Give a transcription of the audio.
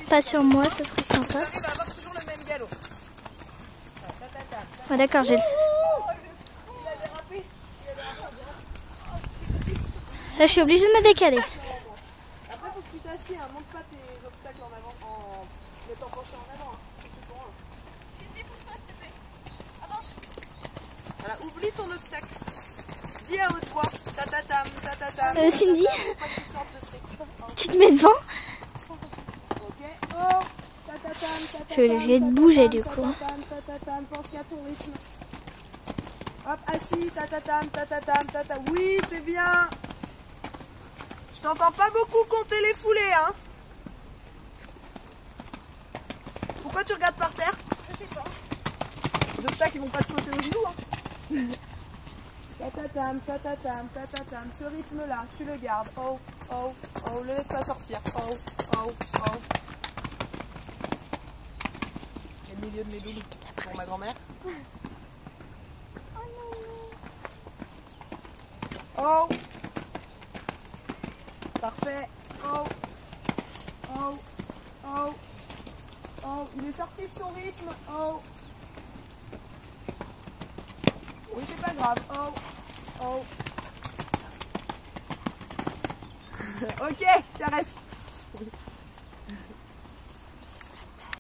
pas sur moi, ça serait sympa. J'arrive à avoir toujours le même galop. Ah, d'accord, j'ai le... Il a dérapé. Là, je suis obligée de me décaler. Après, faut que tu t'assieds, hein. Monte pas tes obstacles en avant, en étant penché en avant. Hein. C'est bon, hein. Cindy, pousse-toi, s'il te plaît. Avance. Voilà, oublie ton obstacle. Dis à haute voix. Tatatam, tatatam. Cindy, Faut pas que tu sortes de ce rythme. tu te mets devant? Ok. Oh. Tatatam, tatatam. Je suis obligée de bouger du coup. Tatatam, tatatam. Pense qu'à ton rythme. Hop, assis. Tatatam, tatatam, tatatam. Oui, c'est bien. Je t'entends pas beaucoup compter les foulées, hein. Pourquoi tu regardes par terre? Je sais pas. Les obstacles, ils vont pas te sauter aux genoux, hein. Tatatam, tatatam, tatatam. Ce rythme-là, tu le gardes. Oh, oh, oh, le laisse pas sortir. Oh, oh, oh. C'est le milieu de mes doudous. Pour ma grand-mère. Oh. Parfait. Oh. Oh. Oh. Oh. Il est sorti de son rythme. Oh. Oui, c'est pas grave. Oh. Oh. Ok, ça reste.